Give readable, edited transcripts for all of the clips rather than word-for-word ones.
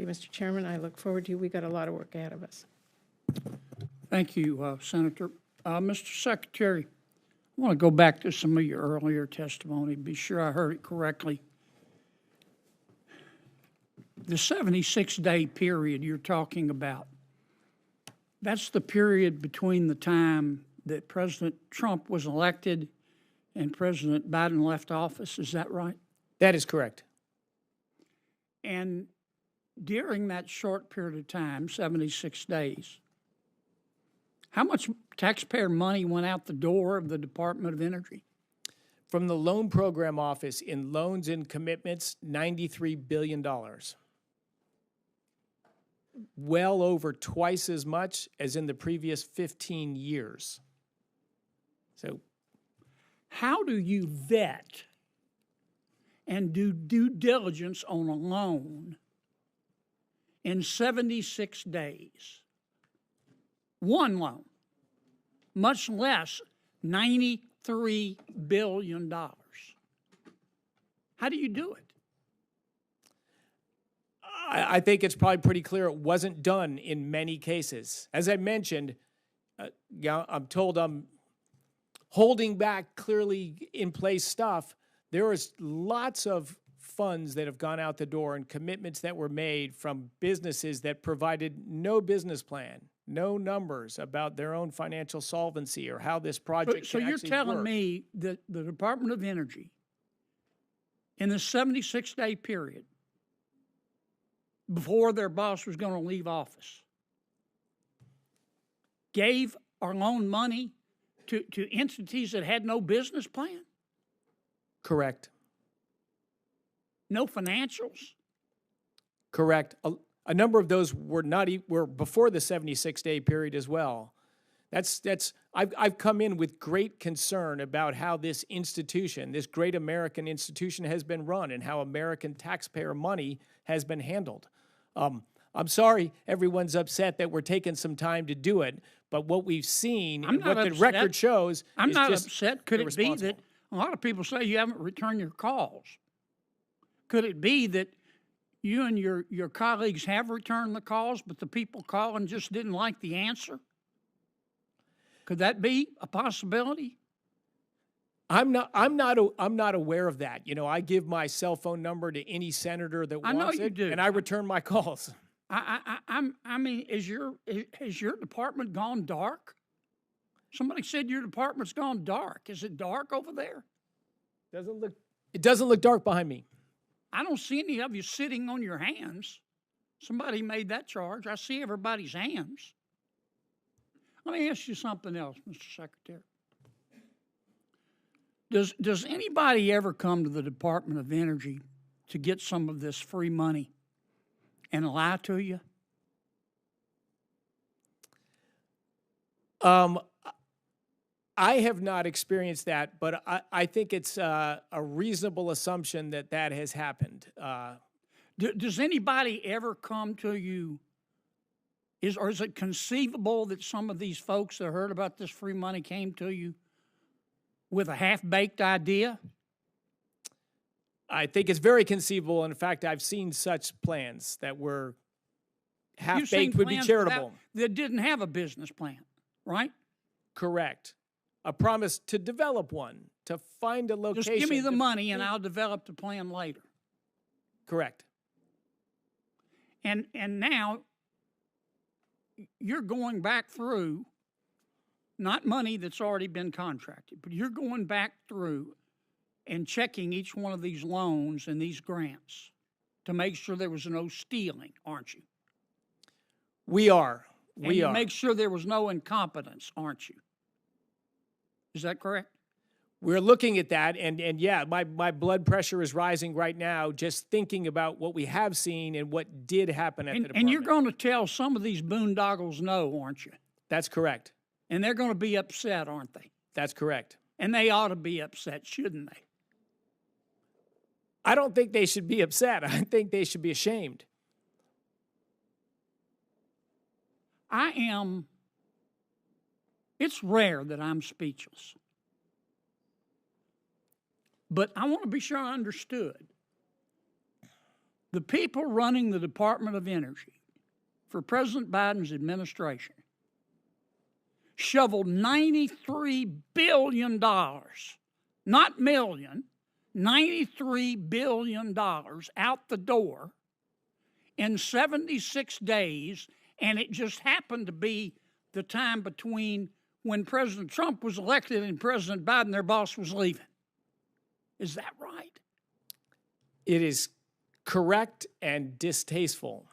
Mr. Chairman. I look forward to, we got a lot of work ahead of us. Thank you, Senator. Mr. Secretary, I want to go back to some of your earlier testimony, be sure I heard it correctly. The 76-day period you're talking about, that's the period between the time that President Trump was elected and President Biden left office. Is that right? That is correct. And during that short period of time, 76 days, how much taxpayer money went out the door of the Department of Energy? From the Loan Program Office in loans and commitments, $93 billion. Well over twice as much as in the previous 15 years. So, how do you vet and do due diligence on a loan in 76 days? One loan, much less $93 billion. How do you do it? I think it's probably pretty clear it wasn't done in many cases. As I mentioned, I'm told I'm holding back clearly in place stuff. There is lots of funds that have gone out the door and commitments that were made from businesses that provided no business plan, no numbers about their own financial solvency or how this project So you're telling work. me that the Department of Energy, in the 76-day period, before their boss was going to leave office, gave or loaned money to entities that had no business plan? Correct. No financials? Correct. A number of those were were before the 76-day period as well. I've come in with great concern about how this institution, this great American institution, has been run and how American taxpayer money has been handled. I'm sorry everyone's upset that we're taking some time to do it, but what we've seen and what the record shows I'm is not just upset. Could it be that a lot of people say you haven't returned your calls? Could it be that you and your colleagues have returned the calls, but the people calling just didn't like the answer? Could that be a possibility? I'm not aware of that. You know, I give my cell phone number to any senator that wants it, and I return my calls. I mean, has your department gone dark? Somebody said your department's gone dark. Is it dark over there? It doesn't look dark behind me. I don't see any of you sitting on your hands. Somebody made that charge. I see everybody's hands. Let me ask you something else, Mr. Secretary. Does anybody ever come to the Department of Energy to get some of this free money and lie to you? I have not experienced that, but I think it's a reasonable assumption that that has happened. Does anybody ever come to you? Or is it conceivable that some of these folks that heard about this free money came to you with a half-baked idea? I think it's very conceivable. In fact, I've seen such plans that were half-baked would be charitable. That didn't have a business plan, right? Correct. A promise to develop one, to find a location. Just give me the money and I'll develop the plan later. Correct. And now you're going back through, not money that's already been contracted, but you're going back through and checking each one of these loans and these grants to make sure there was no stealing, aren't you? We are. And you make sure there was no incompetence, aren't you? Is that correct? We're looking at that, and yeah, my blood pressure is rising right now just thinking about what we have seen and what did happen at the department. And you're going to tell some of these boondoggles no, aren't you? That's correct. And they're going to be upset, aren't they? That's correct. And they ought to be upset, shouldn't they? I don't think they should be upset. I think they should be ashamed. It's rare that I'm speechless. But I want to be sure I understood. the people running the Department of Energy for President Biden's administration shoveled $93 billion, not million, $93 billion out the door in 76 days, and it just happened to be the time between when President Trump was elected and President Biden, their boss, was leaving. Is that right? It is correct and distasteful.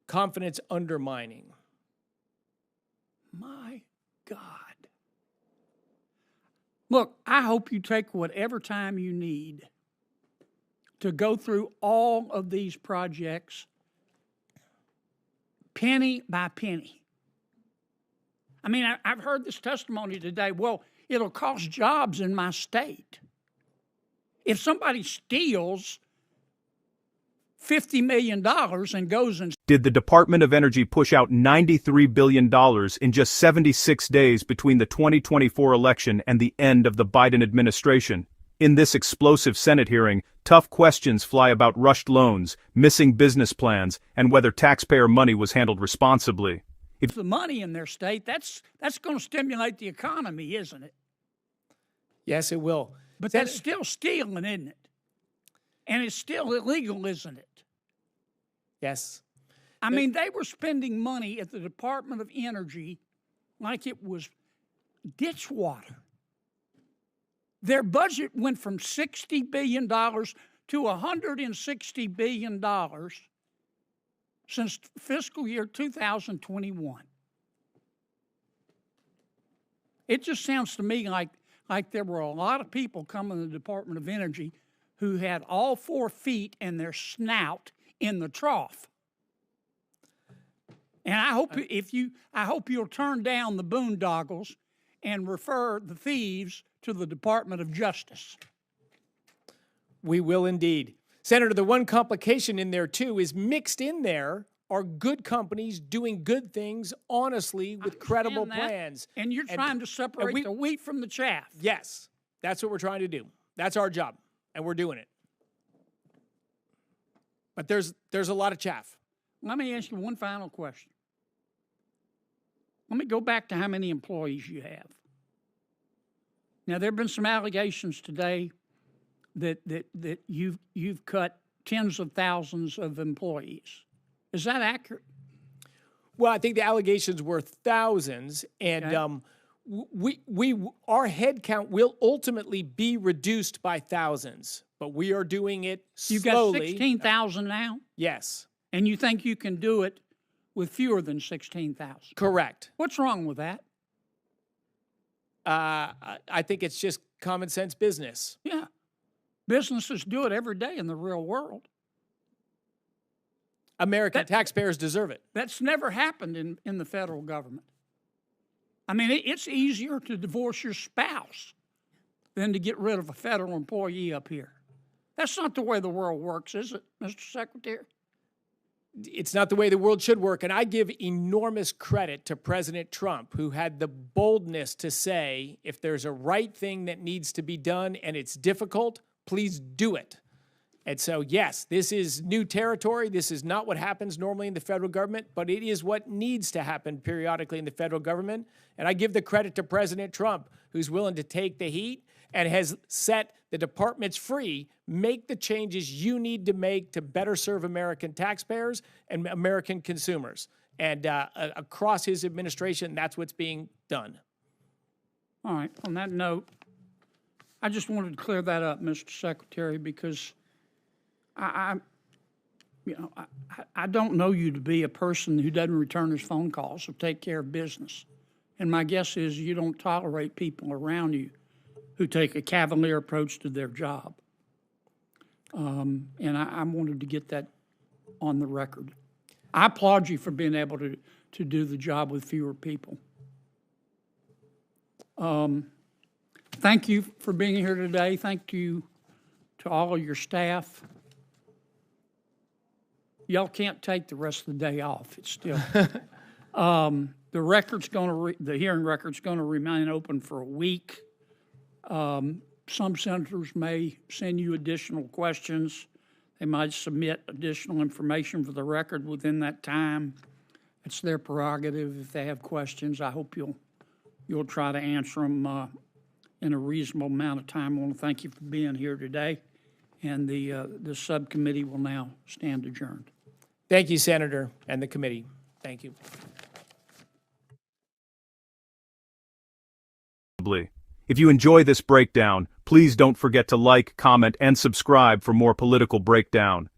Confidence undermining. My God. Look, I hope you take whatever time you need to go through all of these projects penny by penny. I mean, I've heard this testimony today. Well, it'll cost jobs in my state. If somebody steals $50 million and goes and... Did the Department of Energy push out $93 billion in just 76 days between the 2024 election and the end of the Biden administration? In this explosive Senate hearing, tough questions fly about rushed loans, missing business plans, and whether taxpayer money was handled responsibly. If the money in their state, that's going to stimulate the economy, isn't it? Yes, it will. But that's still stealing, isn't it? And it's still illegal, isn't it? Yes. I mean, they were spending money at the Department of Energy like it was ditch water. Their budget went from $60 billion to $160 billion since fiscal year 2021. It just sounds to me like there were a lot of people coming to the Department of Energy who had all 4 feet and their snout in the trough. And I hope you'll turn down the boondoggles and refer the thieves to the Department of Justice. We will indeed. Senator, the one complication in there, too, is mixed in there are good companies doing good things honestly with credible plans. And you're trying to separate the wheat from the chaff. Yes, that's what we're trying to do. That's our job, and we're doing it. But there's a lot of chaff. Let me ask you one final question. Let me go back to how many employees you have. Now, there have been some allegations today that you've cut tens of thousands of employees. Is that accurate? Well, I think the allegations were thousands, and our head count will ultimately be reduced by thousands, but we are doing it slowly. You've got 16,000 now? Yes. And you think you can do it with fewer than 16,000? Correct. What's wrong with that? I think it's just common sense business. Yeah. Businesses do it every day in the real world. American taxpayers deserve it. That's never happened in the federal government. I mean, it's easier to divorce your spouse than to get rid of a federal employee up here. That's not the way the world works, is it, Mr. Secretary? It's not the way the world should work. And I give enormous credit to President Trump, who had the boldness to say, if there's a right thing that needs to be done and it's difficult, please do it. And so, yes, this is new territory. This is not what happens normally in the federal government, but it is what needs to happen periodically in the federal government. And I give the credit to President Trump, who's willing to take the heat and has set the departments free. Make the changes you need to make to better serve American taxpayers and American consumers. And across his administration, that's what's being done. All right. On that note, I just wanted to clear that up, Mr. Secretary, because I don't know you to be a person who doesn't return his phone calls or take care of business. And my guess is you don't tolerate people around you who take a cavalier approach to their job. And I wanted to get that on the record. I applaud you for being able to do the job with fewer people. Thank you for being here today. Thank you to all of your staff. Y'all can't take the rest of the day off. It's still the hearing record's going to remain open for a week. Some senators may send you additional questions. They might submit additional information for the record within that time. It's their prerogative. If they have questions, I hope you'll try to answer them in a reasonable amount of time. I want to thank you for being here today, and the subcommittee will now stand adjourned. Thank you, Senator, and the committee. Thank you. If you enjoy this breakdown, please don't forget to like, comment, and subscribe for more political breakdown.